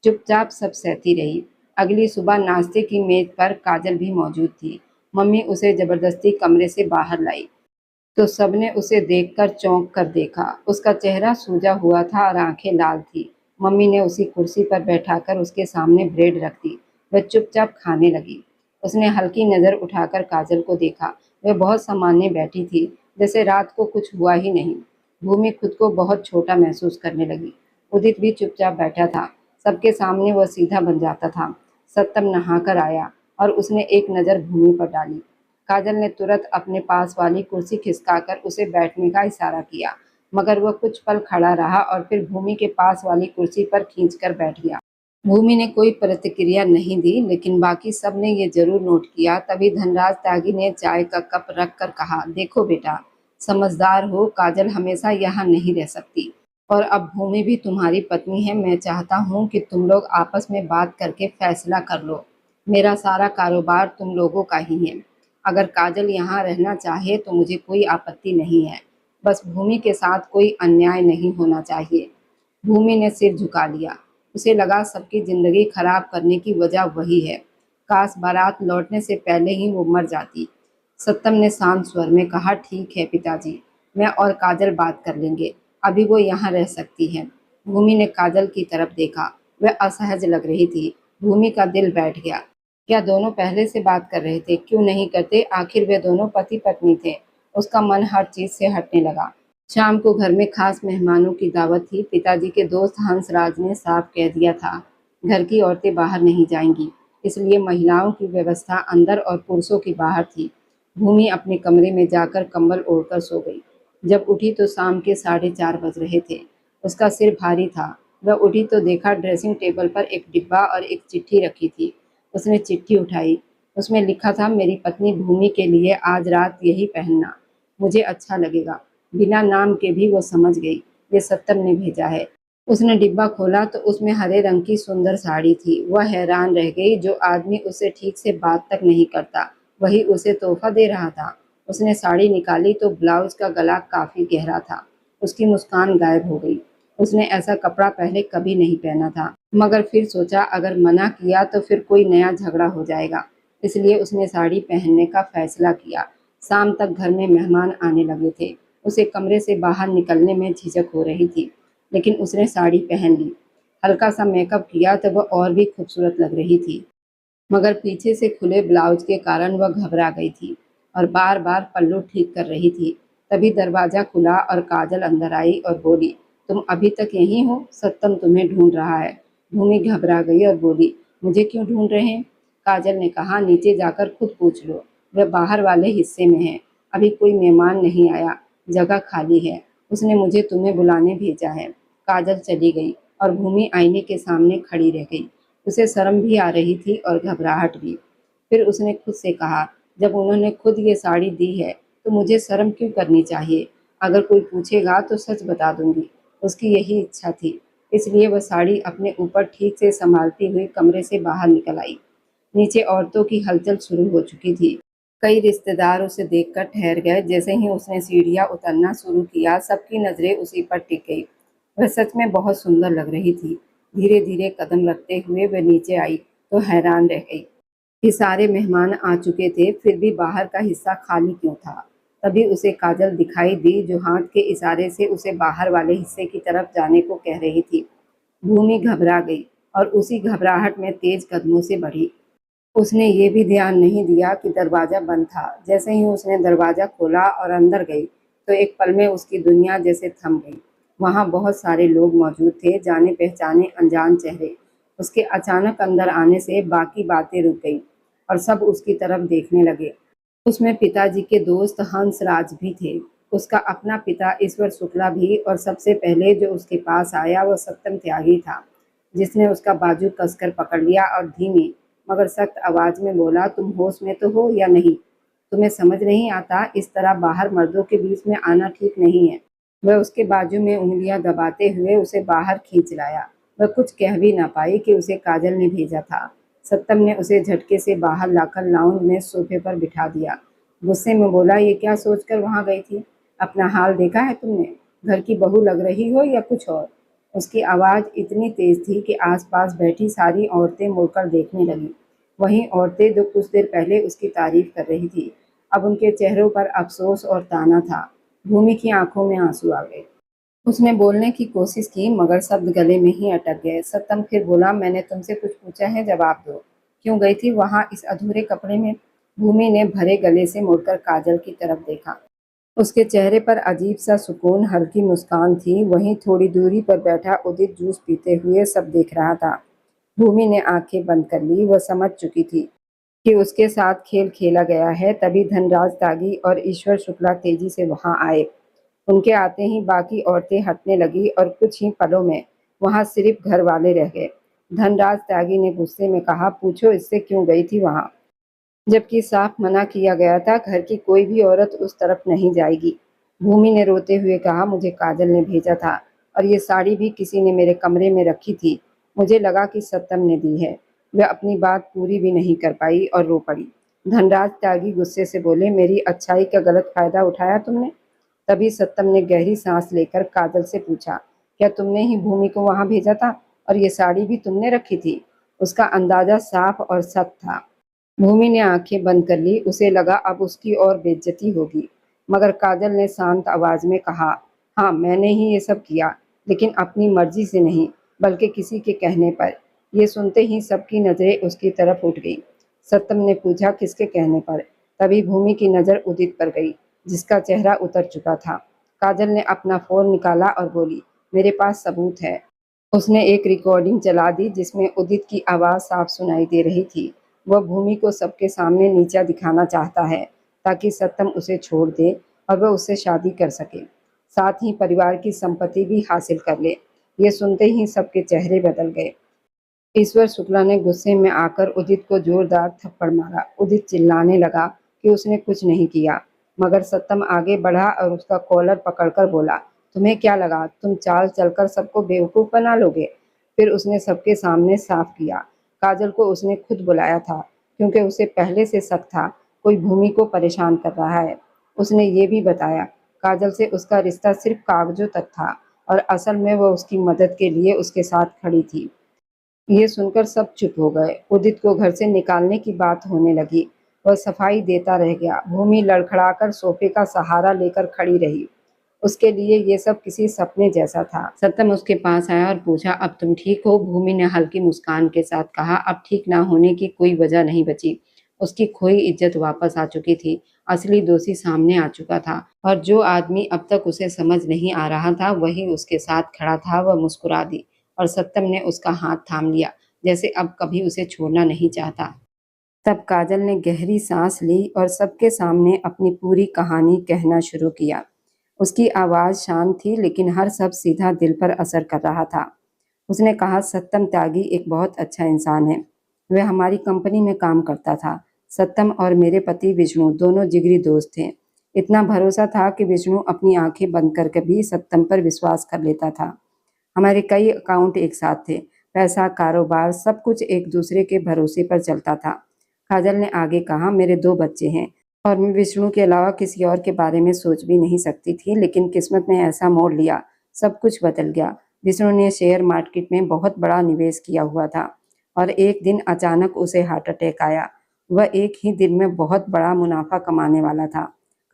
[SPEAKER 1] चुपचाप सब सहती रही। अगली सुबह नाश्ते की मेज पर काजल भी मौजूद थी। मम्मी उसे जबरदस्ती कमरे से बाहर लाई। तो सबने उसे देखकर चौंक कर देखा। उसका चेहरा सूजा हुआ था और आंखें लाल थी। मम्मी ने उसी कुर्सी पर बैठाकर उसके सामने ब्रेड रख दी। वह चुपचाप खाने लगी। उसने हल्की नज़र उठाकर काजल को देखा। वह बहुत सामान्य बैठी थी, जैसे रात को कुछ हुआ ही नहीं। भूमि खुद को बहुत छोटा महसूस करने लगी। उदित भी चुपचाप बैठा था। सबके सामने वह सीधा बन जाता था। सत्तम नहाकर आया और उसने एक नज़र भूमि पर डाली। काजल ने तुरंत अपने पास वाली कुर्सी खिसकाकर उसे बैठने का इशारा किया, मगर वह कुछ पल खड़ा रहा और फिर भूमि के पास वाली कुर्सी पर खींचकर बैठ गया। भूमि ने कोई प्रतिक्रिया नहीं दी, लेकिन बाकी सब ने ये जरूर नोट किया। तभी धनराज त्यागी ने चाय का कप रख कर कहा, देखो बेटा, समझदार हो, काजल हमेशा यहाँ नहीं रह सकती और अब भूमि भी तुम्हारी पत्नी है। मैं चाहता हूँ कि तुम लोग आपस में बात करके फैसला कर लो। मेरा सारा कारोबार तुम लोगों का ही है। अगर काजल यहाँ रहना चाहे तो मुझे कोई आपत्ति नहीं है। बस भूमि के साथ कोई अन्याय नहीं होना चाहिए। भूमि ने सिर झुका लिया। उसे लगा सबकी जिंदगी खराब करने की वजह वही है। काश बारात लौटने से पहले ही वो मर जाती। सत्तम ने शांत स्वर में कहा, ठीक है पिताजी, मैं और काजल बात कर लेंगे। अभी वो यहाँ रह सकती है। भूमि ने काजल की तरफ देखा। वह असहज लग रही थी। भूमि का दिल बैठ गया। क्या दोनों पहले से बात कर रहे थे? क्यों नहीं करते? आखिर वे दोनों पति पत्नी थे। उसका मन हर चीज से हटने लगा। शाम को घर में खास मेहमानों की दावत थी। पिताजी के दोस्त हंसराज ने साफ कह दिया था, घर की औरतें बाहर नहीं जाएंगी, इसलिए महिलाओं की व्यवस्था अंदर और पुरुषों की बाहर थी। भूमि अपने कमरे में जाकर कंबल ओढ़कर सो गई। जब उठी तो शाम के 4:30 बज रहे थे। उसका सिर भारी था। वह उठी तो देखा ड्रेसिंग टेबल पर एक डिब्बा और एक चिट्ठी रखी थी। उसने चिट्ठी उठाई। उसमें लिखा था, मेरी पत्नी भूमि के लिए आज रात यही पहनना, मुझे अच्छा लगेगा। बिना नाम के भी वो समझ गई, ये सत्तम ने भेजा है। उसने डिब्बा खोला तो उसमें हरे रंग की सुंदर साड़ी थी। वह हैरान रह गई। जो आदमी उससे ठीक से बात तक नहीं करता, वही उसे तोहफा दे रहा था। उसने साड़ी निकाली तो ब्लाउज का गला काफी गहरा था। उसकी मुस्कान गायब हो गई। उसने ऐसा कपड़ा पहले कभी नहीं पहना था, मगर फिर सोचा अगर मना किया तो फिर कोई नया झगड़ा हो जाएगा। इसलिए उसने साड़ी पहनने का फैसला किया। शाम तक घर में मेहमान आने लगे थे। उसे कमरे से बाहर निकलने में झिझक हो रही थी, लेकिन उसने साड़ी पहन ली। हल्का सा मेकअप किया तो वह और भी खूबसूरत लग रही थी, मगर पीछे से खुले ब्लाउज के कारण वह घबरा गई थी और बार बार पल्लू ठीक कर रही थी। तभी दरवाजा खुला और काजल अंदर आई और बोली, तुम अभी तक यहीं हो? सत्तम तुम्हें ढूंढ रहा है। भूमि घबरा गई और बोली, मुझे क्यों ढूंढ रहे हैं? काजल ने कहा, नीचे जाकर खुद पूछ लो, वह बाहर वाले हिस्से में है। अभी कोई मेहमान नहीं आया, जगह खाली है। उसने मुझे तुम्हें बुलाने भेजा है। काजल चली गई और भूमि आईने के सामने खड़ी रह गई। उसे शर्म भी आ रही थी और घबराहट भी। फिर उसने खुद से कहा, जब उन्होंने खुद ये साड़ी दी है तो मुझे शर्म क्यों करनी चाहिए? अगर कोई पूछेगा तो सच बता दूंगी। उसकी यही इच्छा थी। इसलिए वह साड़ी अपने ऊपर ठीक से संभालती हुई कमरे से बाहर निकल आई। नीचे औरतों की हलचल शुरू हो चुकी थी। कई रिश्तेदार उसे देखकर ठहर गए। जैसे ही उसने सीढ़ियां उतरना शुरू किया, सबकी नजरें उसी पर टिक गई। वह सच में बहुत सुंदर लग रही थी। धीरे धीरे कदम रखते हुए वह नीचे आई तो हैरान रह गई कि सारे मेहमान आ चुके थे, फिर भी बाहर का हिस्सा खाली क्यों था। तभी उसे काजल दिखाई दी, जो हाथ के इशारे से उसे बाहर वाले हिस्से की तरफ जाने को कह रही थी। भूमि घबरा गई और उसी घबराहट में तेज कदमों से बढ़ी। उसने ये भी ध्यान नहीं दिया कि दरवाजा बंद था। जैसे ही उसने दरवाजा खोला और अंदर गई तो एक पल में उसकी दुनिया जैसे थम गई। वहाँ बहुत सारे लोग मौजूद थे, जाने पहचाने अनजान चेहरे। उसके अचानक अंदर आने से बाकी बातें रुक गई और सब उसकी तरफ देखने लगे। उसमें पिताजी के दोस्त हंसराज भी थे, उसका अपना पिता ईश्वर शुक्ला भी, और सबसे पहले जो उसके पास आया वो सत्यम त्यागी था, जिसने उसका बाजू कसकर पकड़ लिया और धीमी मगर सख्त आवाज में बोला, तुम होश में तो हो या नहीं? तुम्हें समझ नहीं आता? इस तरह बाहर मर्दों के बीच में आना ठीक नहीं है। वह उसके बाजू में उंगलियां दबाते हुए उसे बाहर खींच लाया। वह कुछ कह भी ना पाई कि उसे काजल ने भेजा था। सत्तम ने उसे झटके से बाहर लाकर लाउंज में सोफे पर बिठा दिया। गुस्से में बोला, ये क्या सोचकर वहां गई थी? अपना हाल देखा है तुमने? घर की बहू लग रही हो या कुछ और? उसकी आवाज इतनी तेज थी कि आसपास बैठी सारी औरतें मुड़कर देखने लगीं। वहीं औरतें जो कुछ देर पहले उसकी तारीफ कर रही थी, अब उनके चेहरों पर अफसोस और ताना था। भूमि की आंखों में आंसू आ गए। उसने बोलने की कोशिश की मगर शब्द गले में ही अटक गए। सत्तम फिर बोला, मैंने तुमसे कुछ पूछा है, जवाब दो। क्यों गई थी वहां इस अधूरे कपड़े में? भूमि ने भरे गले से मुड़कर काजल की तरफ देखा। उसके चेहरे पर अजीब सा सुकून, हल्की मुस्कान थी। वहीं थोड़ी दूरी पर बैठा उदित जूस पीते हुए सब देख रहा था। भूमि ने आंखें बंद कर ली। वह समझ चुकी थी कि उसके साथ खेल खेला गया है। तभी धनराज त्यागी और ईश्वर शुक्ला तेजी से वहां आए। उनके आते ही बाकी औरतें हटने लगी और कुछ ही पलों में वहां सिर्फ घर वाले रह गए। धनराज त्यागी ने गुस्से में कहा, पूछो इससे क्यों गई थी वहां, जबकि साफ मना किया गया था घर की कोई भी औरत उस तरफ नहीं जाएगी। भूमि ने रोते हुए कहा, मुझे काजल ने भेजा था और ये साड़ी भी किसी ने मेरे कमरे में रखी थी। मुझे लगा कि सत्तम ने दी है। वह अपनी बात पूरी भी नहीं कर पाई और रो पड़ी। धनराज त्यागी गुस्से से बोले, मेरी अच्छाई का गलत फायदा उठाया तुमने? तभी सत्तम ने गहरी सांस लेकर काजल से पूछा, क्या तुमने ही भूमि को वहां भेजा था और ये साड़ी भी तुमने रखी थी? उसका अंदाजा साफ और सख्त था। भूमि ने आंखें बंद कर ली। उसे लगा अब उसकी और बेइज्जती होगी, मगर काजल ने शांत आवाज में कहा, हाँ मैंने ही ये सब किया, लेकिन अपनी मर्जी से नहीं, बल्कि किसी के कहने पर। ये सुनते ही सबकी नजरें उसकी तरफ उठ गई। सत्तम ने पूछा, किसके कहने पर? तभी भूमि की नजर उदित पर गई, जिसका चेहरा उतर चुका था। काजल ने अपना फोन निकाला और बोली, मेरे पास सबूत है। उसने एक रिकॉर्डिंग चला दी जिसमें उदित की आवाज़ साफ सुनाई दे रही थी। वह भूमि को सबके सामने नीचा दिखाना चाहता है ताकि सत्तम उसे छोड़ दे और वह उससे शादी कर सके, साथ ही परिवार की संपत्ति भी हासिल कर ले। ये सुनते ही सबके चेहरे बदल गए। ईश्वर शुक्ला ने गुस्से में आकर उदित को जोरदार थप्पड़ मारा। उदित चिल्लाने लगा कि उसने कुछ नहीं किया, मगर सत्तम आगे बढ़ा और उसका कॉलर पकड़कर बोला, तुम्हें क्या लगा तुम चाल चलकर सबको बेवकूफ बना लोगे? फिर उसने सबके सामने साफ किया, काजल को उसने खुद बुलाया था क्योंकि उसे पहले से शक था कोई भूमि को परेशान कर रहा है। उसने ये भी बताया काजल से उसका रिश्ता सिर्फ कागजों तक था और असल में वह उसकी मदद के लिए उसके साथ खड़ी थी। ये सुनकर सब चुप हो गए। उदित को घर से निकालने की बात होने लगी। वह सफाई देता रह गया। भूमि लड़खड़ाकर सोफे का सहारा लेकर खड़ी रही। उसके लिए ये सब किसी सपने जैसा था। सत्तम उसके पास आया और पूछा, अब तुम ठीक हो? भूमि ने हल्की मुस्कान के साथ कहा, अब ठीक ना होने की कोई वजह नहीं बची। उसकी खोई इज्जत वापस आ चुकी थी। असली दोषी सामने आ चुका था और जो आदमी अब तक उसे समझ नहीं आ रहा था वही उसके साथ खड़ा था। वह मुस्कुरा दी और सत्तम ने उसका हाथ थाम लिया, जैसे अब कभी उसे छोड़ना नहीं चाहता। तब काजल ने गहरी सांस ली और सबके सामने अपनी पूरी कहानी कहना शुरू किया। उसकी आवाज़ शांत थी लेकिन हर शब्द सीधा दिल पर असर कर रहा था। उसने कहा, सत्तम त्यागी एक बहुत अच्छा इंसान है। वह हमारी कंपनी में काम करता था। सत्तम और मेरे पति विष्णु दोनों जिगरी दोस्त थे। इतना भरोसा था कि विष्णु अपनी आंखें बंद करके भी सत्तम पर विश्वास कर लेता था। हमारे कई अकाउंट एक साथ थे। पैसा, कारोबार, सब कुछ एक दूसरे के भरोसे पर चलता था। काजल ने आगे कहा, मेरे 2 बच्चे हैं और मैं विष्णु के अलावा किसी और के बारे में सोच भी नहीं सकती थी, लेकिन किस्मत ने ऐसा मोड़ लिया, सब कुछ बदल गया। विष्णु ने शेयर मार्केट में बहुत बड़ा निवेश किया हुआ था और एक दिन अचानक उसे हार्ट अटैक आया। वह एक ही दिन में बहुत बड़ा मुनाफा कमाने वाला था।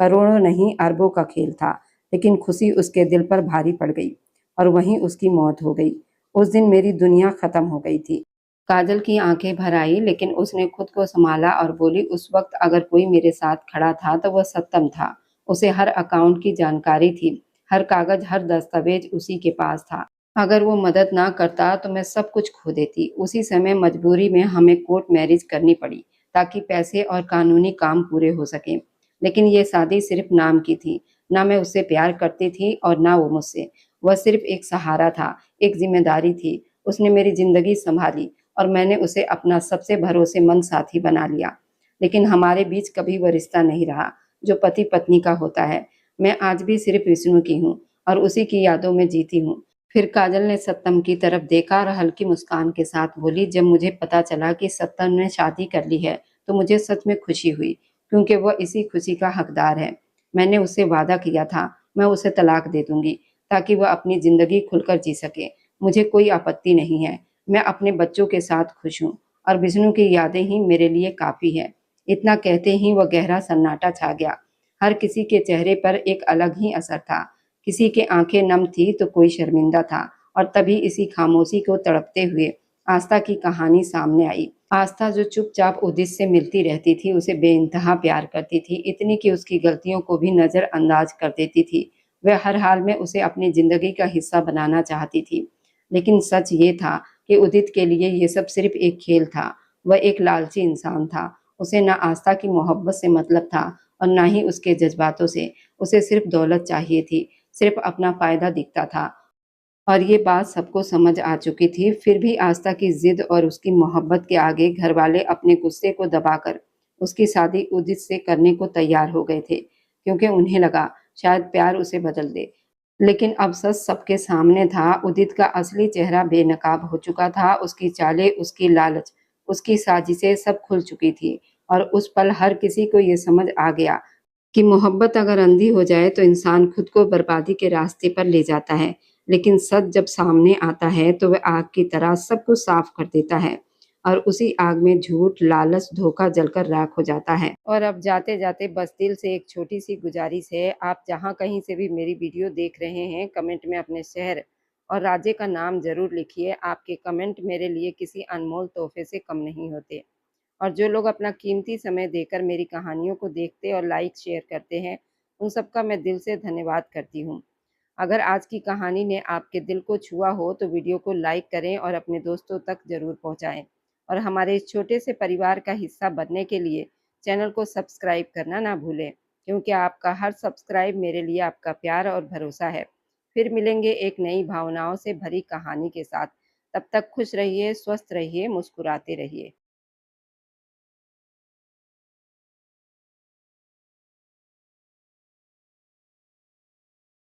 [SPEAKER 1] करोड़ों नहीं, अरबों का खेल था, लेकिन खुशी उसके दिल पर भारी पड़ गई और वहीं उसकी मौत हो गई। उस दिन मेरी दुनिया खत्म हो गई थी। काजल की आंखें भर आई लेकिन उसने खुद को संभाला और बोली, उस वक्त अगर कोई मेरे साथ खड़ा था तो वह सत्तम था। उसे हर अकाउंट की जानकारी थी, हर कागज, हर दस्तावेज उसी के पास था। अगर वो मदद ना करता तो मैं सब कुछ खो देती। उसी समय मजबूरी में हमें कोर्ट मैरिज करनी पड़ी ताकि पैसे और कानूनी काम पूरे हो सके। लेकिन ये शादी सिर्फ नाम की थी। ना मैं उससे प्यार करती थी और ना वो मुझसे। वह सिर्फ एक सहारा था, एक जिम्मेदारी थी। उसने मेरी जिंदगी संभाली और मैंने उसे अपना सबसे भरोसेमंद साथी बना लिया। लेकिन हमारे बीच कभी वह रिश्ता नहीं रहा जो पति पत्नी का होता है। मैं आज भी सिर्फ विष्णु की हूँ और उसी की यादों में जीती हूँ। फिर काजल ने सत्तम की तरफ देखा और हल्की मुस्कान के साथ बोली, जब मुझे पता चला कि सत्तम ने शादी कर ली है तो मुझे सच में खुशी हुई, क्योंकि वह इसी खुशी का हकदार है। मैंने उससे वादा किया था मैं उसे तलाक दे दूंगी ताकि वह अपनी जिंदगी खुलकर जी सके। मुझे कोई आपत्ति नहीं है। मैं अपने बच्चों के साथ खुश हूँ और विष्णु की यादें ही मेरे लिए काफी है। इतना कहते ही वह गहरा सन्नाटा छा गया। हर किसी के चेहरे पर एक अलग ही असर था। किसी की आंखें नम थी तो कोई शर्मिंदा था, और तभी इसी खामोशी को तड़पते हुए आस्था की कहानी सामने आई। आस्था जो चुपचाप उदित से मिलती रहती थी, उसे बेइंतहा प्यार करती थी, इतनी कि उसकी गलतियों को भी नज़रअंदाज कर देती थी। वह हर हाल में उसे अपनी ज़िंदगी का हिस्सा बनाना चाहती थी। लेकिन सच ये था कि उदित के लिए ये सब सिर्फ़ एक खेल था। वह एक लालची इंसान था। उसे ना आस्था की मोहब्बत से मतलब था और ना ही उसके जज़्बातों से। उसे सिर्फ़ दौलत चाहिए थी, सिर्फ़ अपना फ़ायदा दिखता था। और ये बात सबको समझ आ चुकी थी, फिर भी आस्था की ज़िद और उसकी मोहब्बत के आगे घरवाले अपने गुस्से को दबाकर उसकी शादी उदित से करने को तैयार हो गए थे, क्योंकि उन्हें लगा शायद प्यार उसे बदल दे। लेकिन अब सच सबके सामने था, उदित का असली चेहरा बेनकाब हो चुका था, उसकी चालें, उसकी लालच, उसकी साजिशें सब खुल चुकी थी। और उस पल हर किसी को ये समझ आ गया कि मोहब्बत अगर अंधी हो जाए तो इंसान खुद को बर्बादी के रास्ते पर ले जाता है, लेकिन सच जब सामने आता है तो वह आग की तरह सब कुछ साफ कर देता है, और उसी आग में झूठ, लालच, धोखा जलकर राख हो जाता है। और अब जाते-जाते बस दिल से एक छोटी-सी गुजारिश है, आप जहाँ कहीं से भी मेरी वीडियो देख रहे हैं, कमेंट में अपने शहर और राज्य का नाम ज़रूर लिखिए। आपके कमेंट मेरे लिए किसी अनमोल तोहफ़े से कम नहीं होते। और जो लोग अपना कीमती समय देकर मेरी कहानियों को देखते और लाइक शेयर करते हैं, उन सबका मैं दिल से धन्यवाद करती हूँ। अगर आज की कहानी ने आपके दिल को छुआ हो तो वीडियो को लाइक करें और अपने दोस्तों तक ज़रूर पहुँचाएँ। और हमारे इस छोटे से परिवार का हिस्सा बनने के लिए चैनल को सब्सक्राइब करना ना भूलें, क्योंकि आपका हर सब्सक्राइब मेरे लिए आपका प्यार और भरोसा है। फिर मिलेंगे एक नई भावनाओं से भरी कहानी के साथ। तब तक खुश रहिए, स्वस्थ रहिए, मुस्कुराते रहिए।